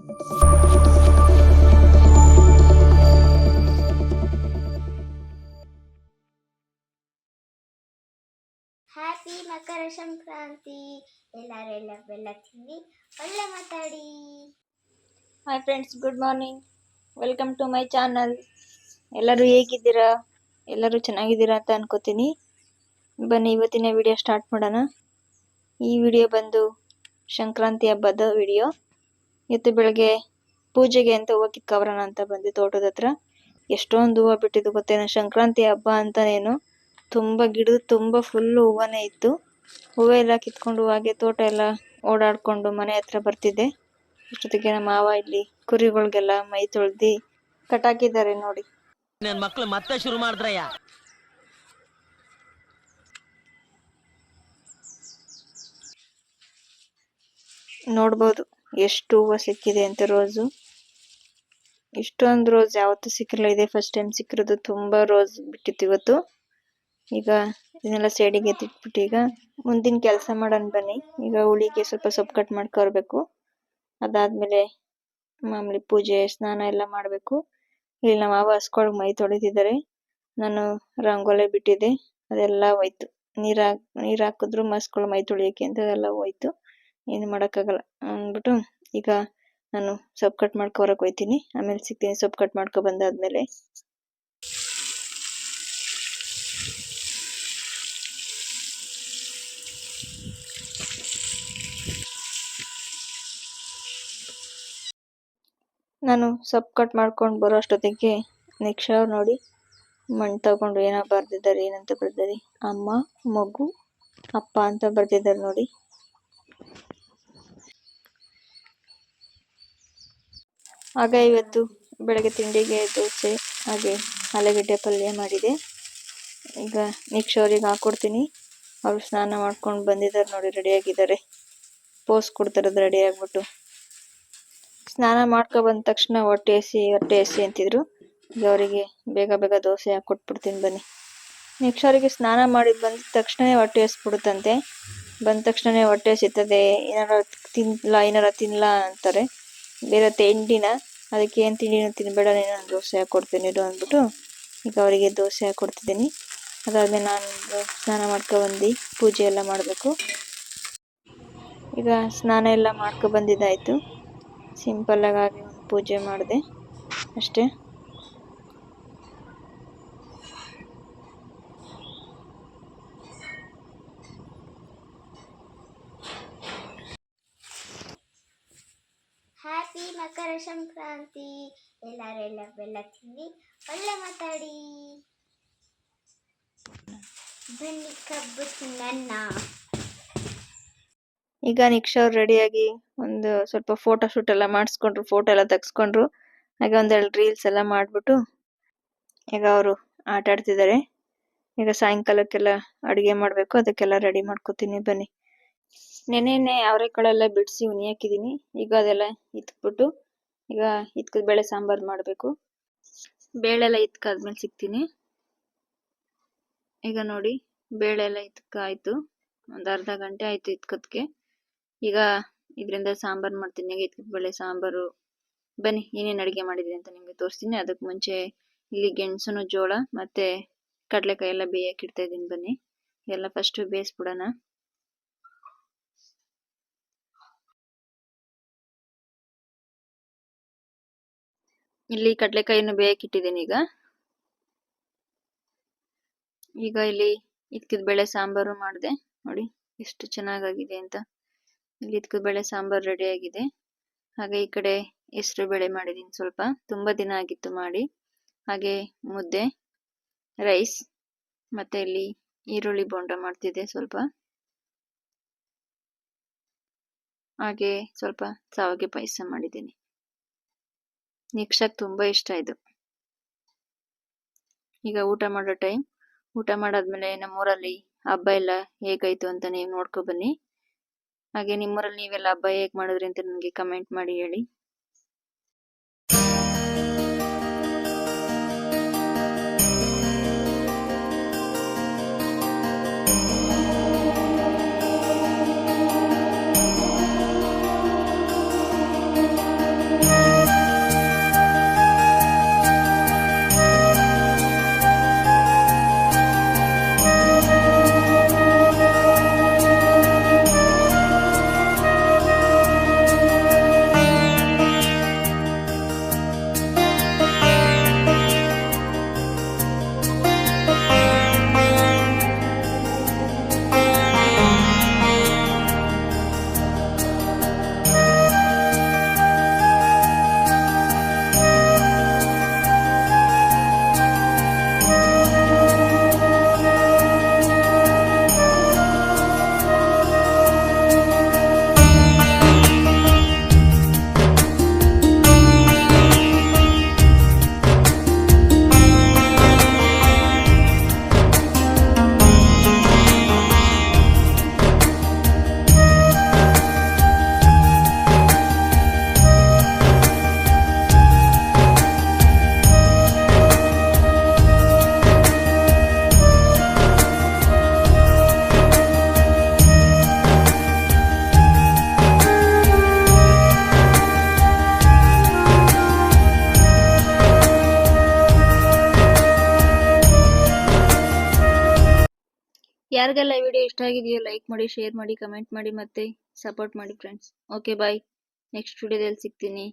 Happy ಮಕರ ಸಂಕ್ರಾಂತಿ. ಎಲ್ಲರೆಲ್ಲ ಬೆಲ್ಲ ತಿಂದು ಒಳ್ಳೆ ಮಾತಾಡಿ. Hi friends, good morning. Welcome to my channel. ಎಲ್ಲರೂ ಹೇಗಿದ್ದೀರಾ? ಎಲ್ಲರೂ ಚೆನ್ನಾಗಿದ್ದೀರಾ ಅಂತ ಅನ್ಕೋತೀನಿ. ಬನ್ನಿ ಇವತ್ತಿನ ವಿಡಿಯೋ ಸ್ಟಾರ್ಟ್ ಮಾಡೋಣ. ಈ ವಿಡಿಯೋ ಬಂದು ಸಂಕ್ರಾಂತಿ ಹಬ್ಬದ ವಿಡಿಯೋ. ಇವತ್ತು ಬೆಳಗ್ಗೆ ಪೂಜೆಗೆ ಅಂತ ಹೂವು ಕಿತ್ಕೊಬರೋಣ ಅಂತ ಬಂದು ತೋಟದ ಹತ್ರ. ಎಷ್ಟೊಂದು ಹೂವು ಬಿಟ್ಟಿದ್ದು ಗೊತ್ತೇನೋ, ಸಂಕ್ರಾಂತಿ ಹಬ್ಬ ಅಂತಾನೇನು ತುಂಬ ಗಿಡದ ತುಂಬ ಫುಲ್ಲು ಹೂವನೇ ಇತ್ತು. ಹೂವೆಲ್ಲ ಕಿತ್ಕೊಂಡು ಹಾಗೆ ತೋಟ ಎಲ್ಲ ಓಡಾಡ್ಕೊಂಡು ಮನೆ ಹತ್ರ ಬರ್ತಿದ್ದೆ. ಅಷ್ಟೊತ್ತಿಗೆ ನಮ್ಮ ಮಾವ ಇಲ್ಲಿ ಕುರಿಗಳಿಗೆಲ್ಲ ಮೈ ತೊಳ್ದಿ ಕಟ್ಟಾಕಿದ್ದಾರೆ ನೋಡಿ. ನನ್ನ ಮಕ್ಕಳು ಮತ್ತೆ ಶುರು ಮಾಡಿದ್ರಯ್ಯ. ನೋಡ್ಬೋದು ಎಷ್ಟು ಹೂವು ಸಿಕ್ಕಿದೆ ಅಂತ. ರೋಸು ಇಷ್ಟೊಂದು ರೋಸ್ ಯಾವತ್ತೂ ಸಿಕ್ಕಿರಲಿಲ್ಲ, ಇದೆ ಫಸ್ಟ್ ಟೈಮ್ ಸಿಕ್ಕಿರೋದು. ತುಂಬಾ ರೋಸ್ ಬಿಟ್ಟಿತ್ತು ಇವತ್ತು. ಈಗ ಇದನ್ನೆಲ್ಲ ಸೈಡಿಗೆ ಎತ್ತಿಟ್ಬಿಟ್ಟು ಈಗ ಮುಂದಿನ ಕೆಲಸ ಮಾಡೋಣ ಬನ್ನಿ. ಈಗ ಹುಳಿಗೆ ಸ್ವಲ್ಪ ಸೊಪ್ಪು ಕಟ್ ಮಾಡ್ಕೊರ್ಬೇಕು. ಅದಾದ್ಮೇಲೆ ಮಾಮೂಲಿ ಪೂಜೆ ಸ್ನಾನ ಎಲ್ಲ ಮಾಡಬೇಕು. ಇಲ್ಲಿ ನಮ್ಮ ಮಾವ ಹಸ್ಕೊಳಗ್ ಮೈ ತೊಳಿತಿದ್ದಾರೆ. ನಾನು ರಂಗೋಲಿ ಬಿಟ್ಟಿದ್ದೆ, ಅದೆಲ್ಲ ಹೋಯ್ತು. ನೀರ್ ಹಾಕಿದ್ರು ಹಸ್ಕೊಳ್ ಮೈ ತೊಳಿಯಕ್ಕೆ ಅಂತ ಅದೆಲ್ಲ ಹೋಯ್ತು. ಏನು ಮಾಡೋಕ್ಕಾಗಲ್ಲ ಅಂದ್ಬಿಟ್ಟು ಈಗ ನಾನು ಸೊಪ್ಪು ಕಟ್ ಮಾಡ್ಕೊರಕ್ ಹೋಯ್ತೀನಿ. ಆಮೇಲೆ ಸಿಗ್ತೀನಿ. ಸೊಪ್ಪು ಕಟ್ ಮಾಡ್ಕೊ ಬಂದಾದ್ಮೇಲೆ ನಾನು ಸೊಪ್ಪು ಕಟ್ ಮಾಡ್ಕೊಂಡು ಬರೋ ಅಷ್ಟೊತ್ತಿಗೆ ನಿಕ್ಷಾ ಅವ್ರು ನೋಡಿ ಮಣ್ಣು ತಗೊಂಡು ಏನೋ ಬರ್ದಿದ್ದಾರೆ. ಏನಂತ ಬರ್ದಿದ್ದಾರೆ? ಅಮ್ಮ, ಮಗು, ಅಪ್ಪ ಅಂತ ಬರ್ದಿದ್ದಾರೆ ನೋಡಿ. ಆಗ ಇವತ್ತು ಬೆಳಗ್ಗೆ ತಿಂಡಿಗೆ ದೋಸೆ ಹಾಗೆ ಆಲೂಗಡ್ಡೆ ಪಲ್ಯ ಮಾಡಿದೆ. ಈಗ ನಿಕ್ಷಾ ಅವ್ರಿಗೆ ಹಾಕೊಡ್ತೀನಿ. ಅವ್ರು ಸ್ನಾನ ಮಾಡ್ಕೊಂಡು ಬಂದಿದ್ದಾರೆ ನೋಡಿ, ರೆಡಿಯಾಗಿದ್ದಾರೆ. ಪೋಸ್ ಕೊಡ್ತಾರದು ರೆಡಿ ಆಗ್ಬಿಟ್ಟು. ಸ್ನಾನ ಮಾಡ್ಕೊ ಬಂದ ತಕ್ಷಣ ಹೊಟ್ಟೆ ಹಸಿ ಅಂತಿದ್ರು. ಈಗ ಅವರಿಗೆ ಬೇಗ ಬೇಗ ದೋಸೆ ಹಾಕೊಟ್ಬಿಡ್ತೀನಿ ಬನ್ನಿ. ನೆಕ್ಸ್ಟ್ ಅವರಿಗೆ ಸ್ನಾನ ಮಾಡಿ ಬಂದ ತಕ್ಷಣನೇ ಹೊಟ್ಟೆ ಹಸ್ಬಿಡುತ್ತಂತೆ. ಬಂದ ತಕ್ಷಣನೇ ಹೊಟ್ಟೆ ಹಸಿತದೆ, ಏನಾರ ತಿನ್ಲಾ ಅಂತಾರೆ. ಬೇರೆ ತಿಂಡಿನ, ಅದಕ್ಕೆ ಏನು ತಿಂಡಿನೂ ತಿನ್ಬೇಡ, ನಾನು ದೋಸೆ ಹಾಕೊಡ್ತೀನಿ ಇರು ಅಂದ್ಬಿಟ್ಟು ಈಗ ಅವರಿಗೆ ದೋಸೆ ಹಾಕೊಡ್ತಿದ್ದೀನಿ. ಅದಾದ್ಮೇಲೆ ನಾನು ಸ್ನಾನ ಮಾಡ್ಕೊ ಬಂದು ಪೂಜೆ ಎಲ್ಲ ಮಾಡಬೇಕು. ಈಗ ಸ್ನಾನ ಎಲ್ಲ ಮಾಡ್ಕೊ ಬಂದಿದ್ದಾಯ್ತು. ಸಿಂಪಲ್ ಆಗಿ ಒಂದು ಪೂಜೆ ಮಾಡಿದೆ ಅಷ್ಟೇ. ಹ್ಯಾಪಿ ಮಕರ ಸಂಕ್ರಾಂತಿ. ಎಲ್ಲರೆಲ್ಲ ಬೆಲ್ಲ ತಿಂದು ಒಳ್ಳೆ ಮಾತಾಡಿ. ಬನ್ನಿ ಕಬ್ಬು ತಿನ್ನಣ್ಣ. ಈಗ ನಿಕ್ಷಾ ಅವ್ರು ರೆಡಿಯಾಗಿ ಒಂದು ಸ್ವಲ್ಪ ಫೋಟೋ ಶೂಟ್ ಎಲ್ಲ ಮಾಡಿಸ್ಕೊಂಡ್ರು, ಫೋಟೋ ಎಲ್ಲ ತೆಗ್ಸ್ಕೊಂಡ್ರು. ಹಾಗೆ ಒಂದೆರಡು ರೀಲ್ಸ್ ಎಲ್ಲ ಮಾಡ್ಬಿಟ್ಟು ಈಗ ಅವರು ಆಟ ಆಡ್ತಿದ್ದಾರೆ. ಈಗ ಸಾಯಂಕಾಲಕ್ಕೆಲ್ಲ ಅಡುಗೆ ಮಾಡಬೇಕು, ಅದಕ್ಕೆಲ್ಲ ರೆಡಿ ಮಾಡ್ಕೋತೀನಿ ಬನ್ನಿ. ನೆನೆನೆ ಅವರೆಕಾಳೆಲ್ಲ ಬಿಡಿಸಿ ಉನಿ ಹಾಕಿದ್ದೀನಿ. ಈಗ ಅದೆಲ್ಲ ಇತ್ಬಿಟ್ಟು ಈಗ ಇತ್ಕದ ಬೇಳೆ ಸಾಂಬಾರು ಮಾಡಬೇಕು. ಬೇಳೆಲ್ಲ ಇತ್ಕಾದ್ಮೇಲೆ ಸಿಗ್ತೀನಿ. ಈಗ ನೋಡಿ ಬೇಳೆ ಎಲ್ಲ ಇತ್ಕಾಯ್ತು, ಒಂದು ಅರ್ಧ ಗಂಟೆ ಆಯ್ತು ಇತ್ಕದ್ಕೆ. ಈಗ ಇದರಿಂದ ಸಾಂಬಾರು ಮಾಡ್ತೀನಿ. ಈಗ ಇತ್ಕದ ಬೇಳೆ ಸಾಂಬಾರು. ಬನ್ನಿ ಏನೇನು ಅಡುಗೆ ಮಾಡಿದ್ದೀನಿ ಅಂತ ನಿಮಗೆ ತೋರಿಸ್ತೀನಿ. ಅದಕ್ಕೆ ಮುಂಚೆ ಇಲ್ಲಿ ಗೆಣಸುನು ಜೋಳ ಮತ್ತೆ ಕಡಲೆಕಾಯಿ ಎಲ್ಲ ಬೇಯಕ್ಕೆ ಇಡ್ತಾ ಇದ್ದೀನಿ. ಬನ್ನಿ ಎಲ್ಲ ಫಸ್ಟ್ ಬೇಯಿಸ್ಬಿಡೋಣ. ಇಲ್ಲಿ ಕಡಲೆಕಾಯಿನ ಬೇಯಕ್ಕೆ ಇಟ್ಟಿದ್ದೀನಿ. ಈಗ ಇಲ್ಲಿ ಇದ್ಕಿದ ಬೇಳೆ ಸಾಂಬಾರು ಮಾಡಿದೆ ನೋಡಿ ಎಷ್ಟು ಚೆನ್ನಾಗಾಗಿದೆ ಅಂತ. ಇಲ್ಲಿ ಇದ್ಕಿದ ಬೇಳೆ ಸಾಂಬಾರು ರೆಡಿ ಆಗಿದೆ. ಹಾಗೆ ಈ ಕಡೆ ಹೆಸರು ಬೇಳೆ ಮಾಡಿದ್ದೀನಿ, ಸ್ವಲ್ಪ ತುಂಬಾ ದಿನ ಆಗಿತ್ತು ಮಾಡಿ. ಹಾಗೆ ಮುದ್ದೆ, ರೈಸ್, ಮತ್ತೆ ಇಲ್ಲಿ ಈರುಳ್ಳಿ ಬೋಂಡ ಮಾಡ್ತಿದ್ದೆ ಸ್ವಲ್ಪ. ಹಾಗೆ ಸ್ವಲ್ಪ ಶಾವಿಗೆ ಪಾಯಸ ಮಾಡಿದ್ದೀನಿ. ನಿಕ್ಷಾಕ್ ತುಂಬಾ ಇಷ್ಟ ಇದು. ಈಗ ಊಟ ಮಾಡೋ ಟೈಮ್. ಊಟ ಮಾಡಾದ್ಮೇಲೆ ನಮ್ಮೂರಲ್ಲಿ ಹಬ್ಬ ಎಲ್ಲ ಹೇಗಾಯ್ತು ಅಂತ ನೀವು ನೋಡ್ಕೊ ಬನ್ನಿ. ಹಾಗೆ ನಿಮ್ಮೂರಲ್ಲಿ ನೀವೆಲ್ಲ ಹಬ್ಬ ಹೇಗ್ ಮಾಡಿದ್ರಿ ಅಂತ ನನಗೆ ಕಮೆಂಟ್ ಮಾಡಿ ಹೇಳಿ. ಯಾರಿಗೆಲ್ಲ ಈ ವಿಡಿಯೋ ಇಷ್ಟ ಆಗಿದೆಯೋ ಲೈಕ್ ಮಾಡಿ, ಶೇರ್ ಮಾಡಿ, ಕಮೆಂಟ್ ಮಾಡಿ, ಮತ್ತೆ ಸಪೋರ್ಟ್ ಮಾಡಿ ಫ್ರೆಂಡ್ಸ್. ಓಕೆ ಬಾಯ್, ನೆಕ್ಸ್ಟ್ ವಿಡಿಯೋದಲ್ಲಿ ಸಿಗ್ತೀನಿ.